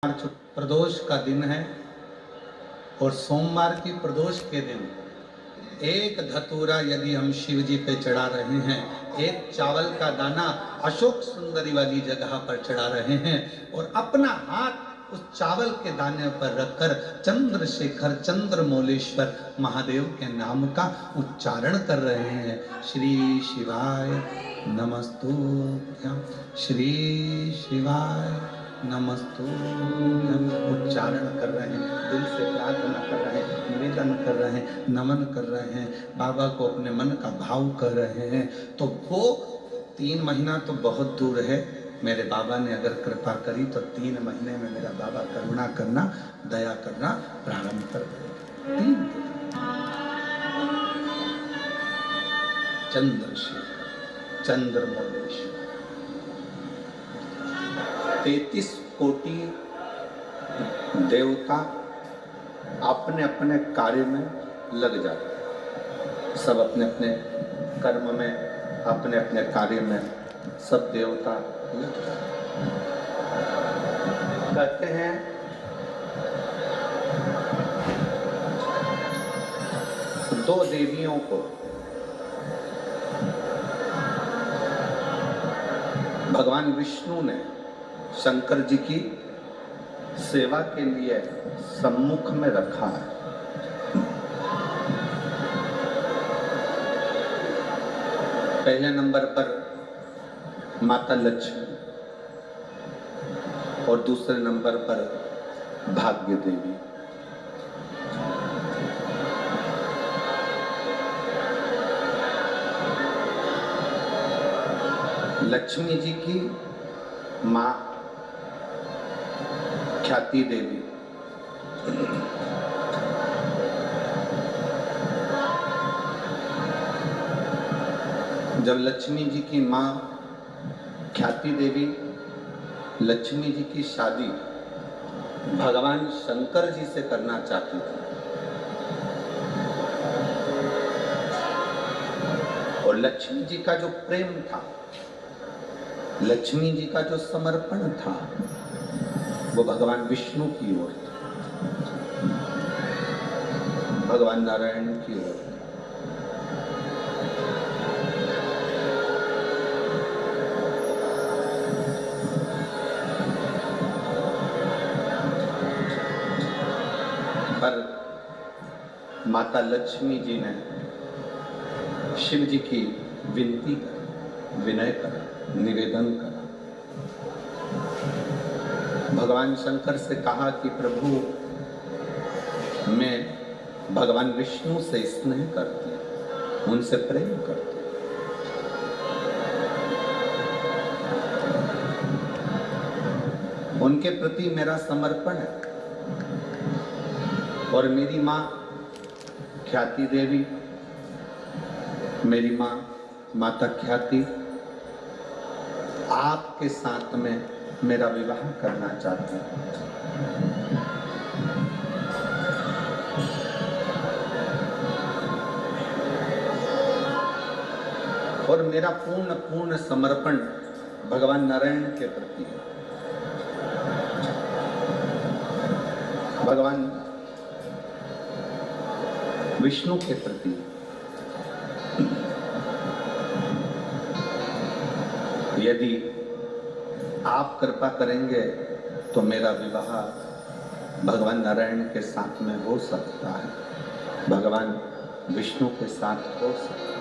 प्रदोष का दिन है और सोमवार की प्रदोष के दिन एक धतूरा यदि हम शिव जी पे चढ़ा रहे हैं, एक चावल का दाना अशोक सुंदरी वाली जगह पर चढ़ा रहे हैं और अपना हाथ उस चावल के दाने पर रखकर चंद्रशेखर चंद्रमौलेश्वर महादेव के नाम का उच्चारण कर रहे हैं। श्री शिवाय नमस्तुभ्यं, श्री शिवाय नमस्तुभ्यं उच्चारण कर रहे हैं, दिल से प्रार्थना कर रहे हैं, निवेदन कर रहे हैं, नमन कर रहे हैं, बाबा को अपने मन का भाव कर रहे हैं। तो वो 3 महीना तो बहुत दूर है, मेरे बाबा ने अगर कृपा करी तो 3 महीने में मेरा बाबा करुणा करना, दया करना प्रारंभ कर देंगे। चंद्रशेखर चंद्रमौलेश्वर 33 कोटि देवता अपने अपने कार्य में लग जाते हैं, सब अपने अपने कर्म में, अपने अपने कार्य में सब देवता लग जाते हैं। कहते हैं दो देवियों को भगवान विष्णु ने शंकर जी की सेवा के लिए सम्मुख में रखा है। पहले नंबर पर माता लक्ष्मी और दूसरे नंबर पर भाग्य देवी। लक्ष्मी जी की मां ख्याति देवी, जब लक्ष्मी जी की मां ख्याति देवी लक्ष्मी जी की शादी भगवान शंकर जी से करना चाहती थी और लक्ष्मी जी का जो प्रेम था, लक्ष्मी जी का जो समर्पण था, वो भगवान विष्णु की ओर था, भगवान नारायण की ओर था। पर माता लक्ष्मी जी ने शिव जी की विनती कर, विनय करा, निवेदन करा, भगवान शंकर से कहा कि प्रभु मैं भगवान विष्णु से स्नेह करती हूं, उनसे प्रेम करती हूं, उनके प्रति मेरा समर्पण है और मेरी मां ख्याति देवी, मेरी मां माता ख्याति आपके साथ में मेरा विवाह करना चाहती है। और मेरा पूर्ण समर्पण भगवान नारायण के प्रति है, भगवान विष्णु के प्रति। यदि आप कृपा करेंगे तो मेरा विवाह भगवान नारायण के साथ में हो सकता है, भगवान विष्णु के साथ हो सकता है।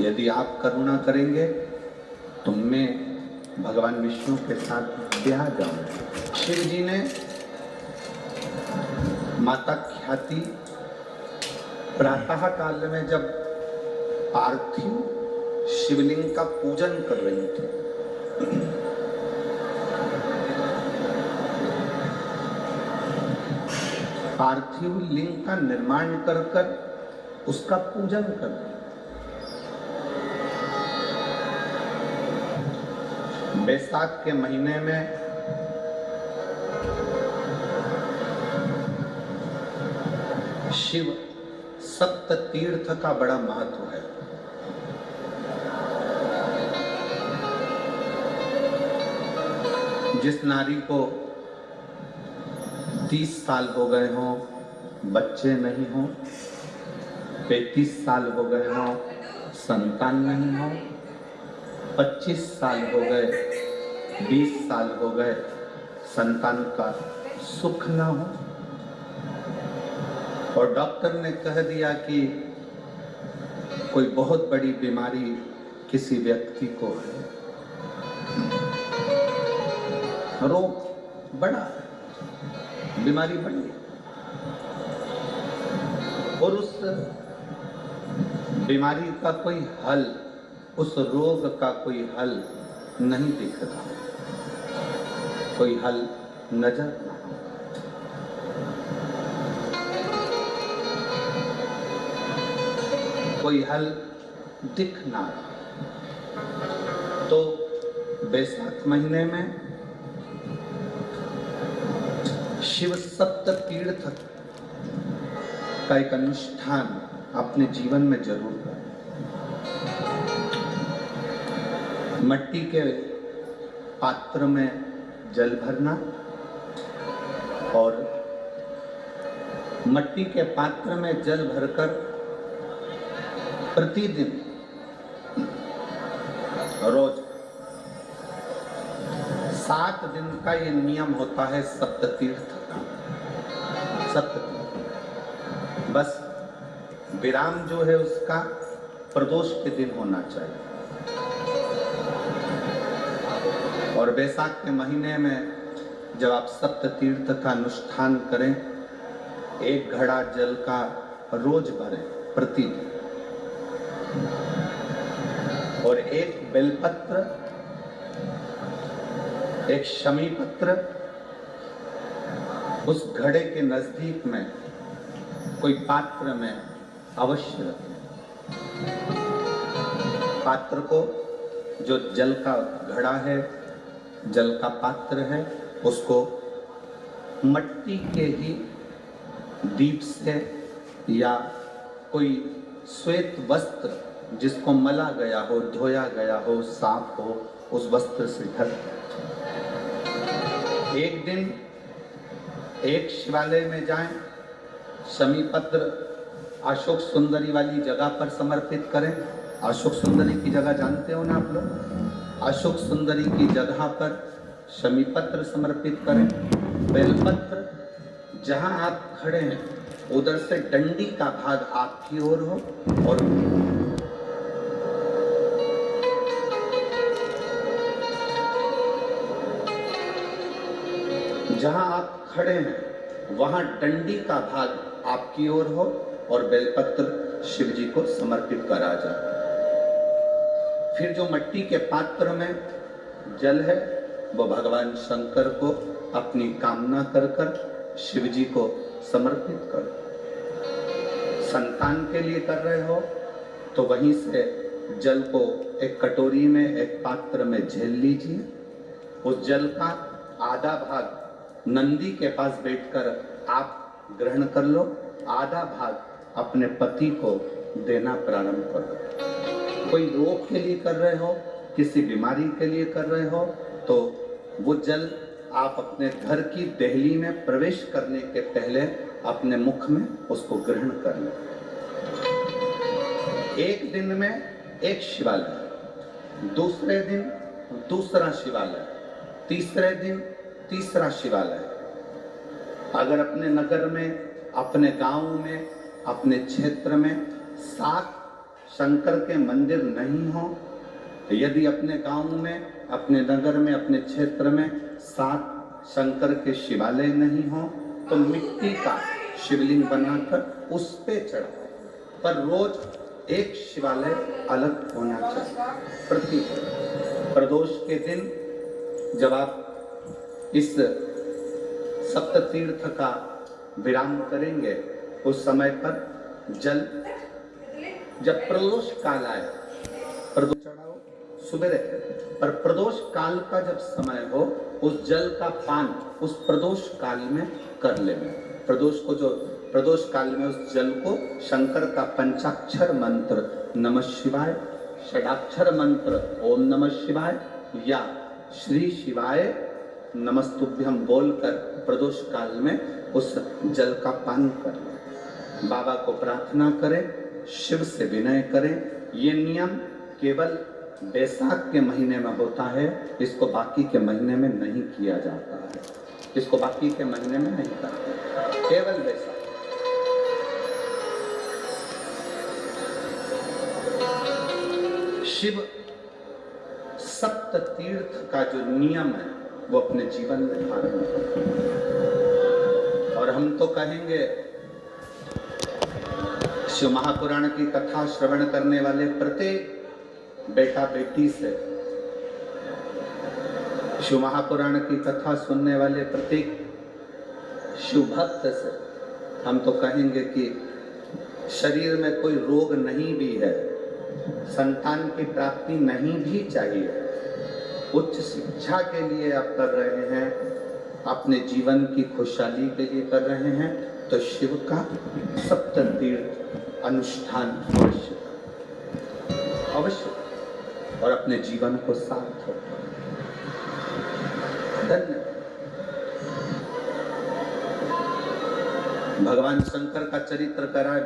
यदि आप करुणा करेंगे तो मैं भगवान विष्णु के साथ ब्याह जाऊंगा। शिव जी ने माता ख्याति प्रातः काल में जब पार्थिव शिवलिंग का पूजन कर रही थी, पार्थिव लिंग का निर्माण कर उसका पूजन कर रही। बैसाख के महीने में शिव सप्त तीर्थ का बड़ा महत्व है। जिस नारी को 30 साल हो गए हों, बच्चे नहीं हों, 35 साल हो गए हों, संतान नहीं हो, 25 साल हो गए, 20 साल हो गए, संतान का सुख ना हो, और डॉक्टर ने कह दिया कि कोई बहुत बड़ी बीमारी किसी व्यक्ति को है, रोग बड़ा है, बीमारी बड़ी है, और उस बीमारी का कोई हल, उस रोग का कोई हल नहीं दिख रहा, कोई हल नजर ना हो। कोई हल दिख ना रहा। तो बैसाख महीने में शिव सप्त तीर्थ का एक अनुष्ठान अपने जीवन में जरूर करें। मट्टी के पात्र में जल भरना और मट्टी के पात्र में जल भरकर प्रतिदिन रोज 7 दिन का ये नियम होता है सप्ततीर्थ का। सप्ततीर्थ बस विराम जो है उसका प्रदोष के दिन होना चाहिए। और बैसाख के महीने में जब आप सप्ततीर्थ का अनुष्ठान करें, 1 घड़ा जल का रोज भरें प्रतिदिन, और 1 बेलपत्र, 1 शमी पत्र उस घड़े के नजदीक में कोई पात्र में अवश्य रखें। पात्र को, जो जल का घड़ा है, जल का पात्र है, उसको मट्टी के ही दीप से या कोई श्वेत वस्त्र जिसको मला गया हो, धोया गया हो, साफ हो, उस वस्त्र से ढक। एक दिन एक शिवालय में जाएं, शमी पत्र अशोक सुंदरी वाली जगह पर समर्पित करें। अशोक सुंदरी की जगह जानते हो ना आप लोग? अशोक सुंदरी की जगह पर शमी पत्र समर्पित करें। बेलपत्र जहां आप खड़े हैं उधर से डंडी का भाग आपकी ओर हो, और जहां आप खड़े हैं वहां डंडी का भाग आपकी ओर हो और बेलपत्र शिव जी को समर्पित करा जाए। फिर जो मट्टी के पात्र में जल है वो भगवान शंकर को अपनी कामना कर कर शिव जी को समर्पित करो। संतान के लिए कर रहे हो तो वहीं से जल को एक कटोरी में, एक पात्र में झेल लीजिए। उस जल का आधा भाग नंदी के पास बैठकर आप ग्रहण कर लो, आधा भाग अपने पति को देना प्रारंभ करो। कोई रोग के लिए कर रहे हो, किसी बीमारी के लिए कर रहे हो, तो वो जल आप अपने घर की देहली में प्रवेश करने के पहले अपने मुख में उसको ग्रहण कर लो। एक दिन में एक शिवालय, दूसरे दिन दूसरा शिवालय, तीसरे दिन तीसरा शिवालय। अगर अपने नगर में, अपने गांव में, अपने क्षेत्र में 7 शंकर के मंदिर नहीं हो, यदि अपने गांव में, अपने नगर में, अपने क्षेत्र में 7 शंकर के शिवालय नहीं हो, तो मिट्टी का शिवलिंग बनाकर उस पे चढ़ाओ, पर रोज एक शिवालय अलग होना चाहिए। प्रति प्रदोष के दिन जब आप इस सप्ततीर्थ का विराम करेंगे, उस समय पर जल, जब प्रदोष काल आए, प्रदोष चढ़ाओ सुबह, पर प्रदोष काल का जब समय हो उस जल का पान उस प्रदोष काल में कर लेना। प्रदोष को, जो प्रदोष काल में उस जल को शंकर का पंचाक्षर मंत्र नमः शिवाय, षडाक्षर मंत्र ओम नमः शिवाय या श्री शिवाय नमस्तुभ्यम बोलकर प्रदोष काल में उस जल का पान कर लें। बाबा को प्रार्थना करें, शिव से विनय करें। ये नियम केवल बैसाख के महीने में होता है, इसको बाकी के महीने में नहीं किया जाता है। इसको बाकी के महीने में नहीं करते, केवल बैसाख। शिव सप्त तीर्थ का जो नियम है वो अपने जीवन में धारण करें। और हम तो कहेंगे शिव महापुराण की कथा श्रवण करने वाले प्रत्येक बेटा बेटी से, शिव महापुराण की कथा सुनने वाले प्रत्येक शिव भक्त से हम तो कहेंगे कि शरीर में कोई रोग नहीं भी है, संतान की प्राप्ति नहीं भी चाहिए, उच्च शिक्षा के लिए आप कर रहे हैं, अपने जीवन की खुशहाली के लिए कर रहे हैं, तो शिव का सप्त तीर्थ अनुष्ठान अवश्य अवश्य और अपने जीवन को सार्थक। धन्यवाद। भगवान शंकर का चरित्र कराए।